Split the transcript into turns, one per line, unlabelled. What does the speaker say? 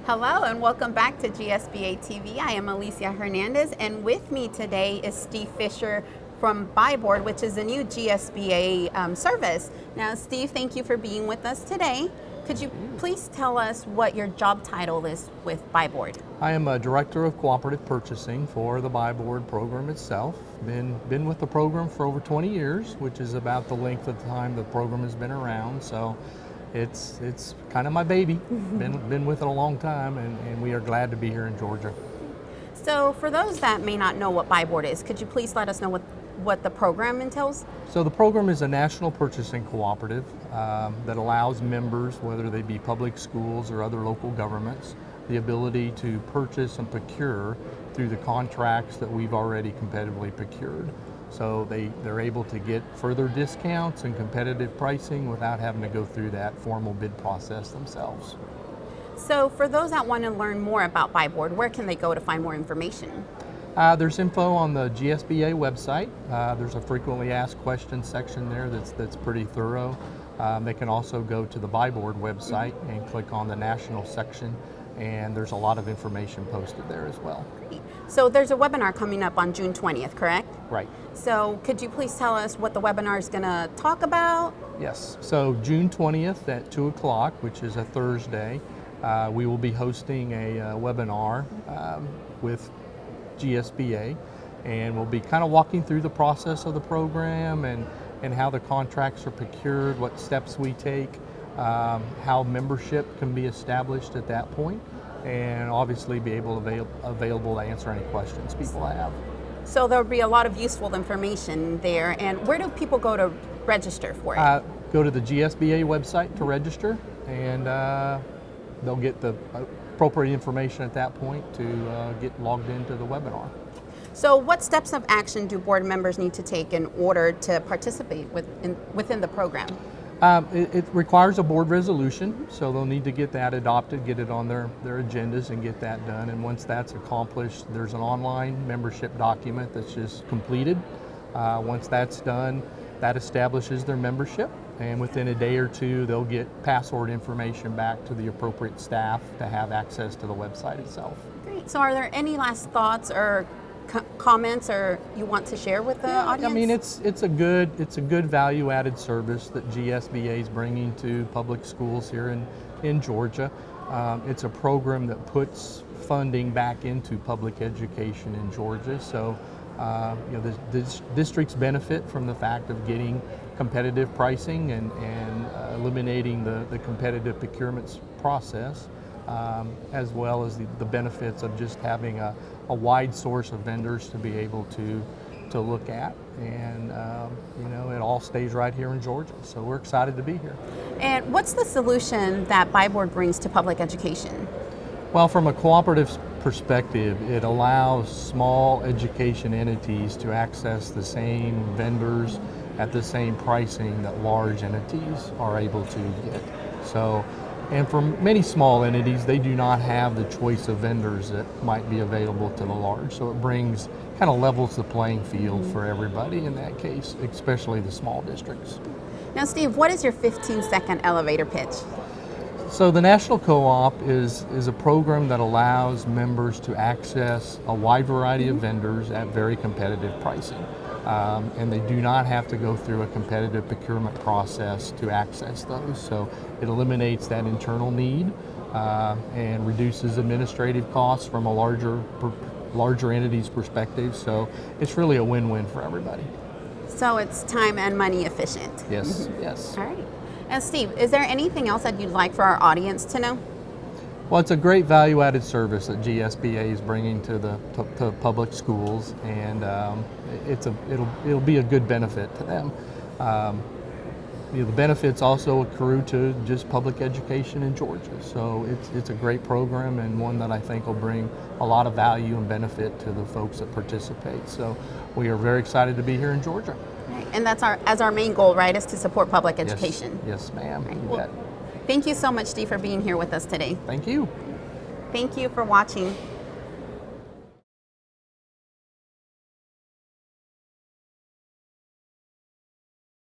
Hello and welcome back to GSBAtv. I am Alicia Hernandez, and with me today is Steve Fisher from BuyBoard, which is a new GSBA service. Now, Steve, thank you for being with us today. Could you please tell us what your job title is with BuyBoard?
I am a Director of Cooperative Purchasing for the BuyBoard program itself. Been with the program for over 20 years, which is about the length of time the program has been around. So it's kind of my baby. Been with it a long time, and we are glad to be here in Georgia.
So for those that may not know what BuyBoard is, could you please let us know what the program entails?
So the program is a national purchasing cooperative that allows members, whether they be public schools or other local governments, the ability to purchase and procure through the contracts that we've already competitively procured. So they're able to get further discounts and competitive pricing without having to go through that formal bid process themselves.
So for those that want to learn more about BuyBoard, where can they go to find more information?
There's info on the GSBA website. There's a frequently asked questions section there that's pretty thorough. They can also go to the BuyBoard website and click on the national section, and there's a lot of information posted there as well.
Great. So there's a webinar coming up on June 20th, correct?
Right.
So could you please tell us what the webinar is going to talk about?
Yes. So June 20th at 2 o'clock, which is a Thursday, we will be hosting a webinar with GSBA, and we'll be kind of walking through the process of the program and how the contracts are procured, what steps we take, how membership can be established at that point, and obviously be available to answer any questions people have.
So there'll be a lot of useful information there. And where do people go to register for it?
Go to the GSBA website to register, and they'll get the appropriate information at that point to get logged into the webinar.
So what steps of action do board members need to take in order to participate within the program?
It requires a board resolution, so they'll need to get that adopted, get it on their agendas and get that done. And once that's accomplished, there's an online membership document that's just completed. Once that's done, that establishes their membership, and within a day or two, they'll get password information back to the appropriate staff to have access to the website itself.
Great. So are there any last thoughts or comments or you want to share with the audience?
I mean, it's a good value-added service that GSBA is bringing to public schools here in Georgia. It's a program that puts funding back into public education in Georgia. So the districts benefit from the fact of getting competitive pricing and eliminating the competitive procurement process, as well as the benefits of just having a wide source of vendors to be able to look at, and it all stays right here in Georgia. So we're excited to be here.
And what's the solution that BuyBoard brings to public education?
Well, from a cooperative perspective, it allows small education entities to access the same vendors at the same pricing that large entities are able to get. So, and for many small entities, they do not have the choice of vendors that might be available to the large. So it kind of levels the playing field for everybody in that case, especially the small districts.
Now, Steve, what is your 15-second elevator pitch?
So the National Co-op is a program that allows members to access a wide variety of vendors at very competitive pricing. And they do not have to go through a competitive procurement process to access those. So it eliminates that internal need and reduces administrative costs from a larger entity's perspective. So it's really a win-win for everybody.
So it's time and money efficient.
Yes, yes.
All right. And Steve, is there anything else that you'd like for our audience to know?
Well, it's a great value-added service that GSBA is bringing to public schools, and it'll be a good benefit to them. The benefits also accrue to just public education in Georgia. So it's a great program, and one that I think will bring a lot of value and benefit to the folks that participate. So we are very excited to be here in Georgia.
Right. And that's our main goal, right, is to support public education.
Yes, ma'am.
Right.
You
Well,
bet.
thank you so much, Steve, for being here with us today.
Thank you.
Thank you for watching.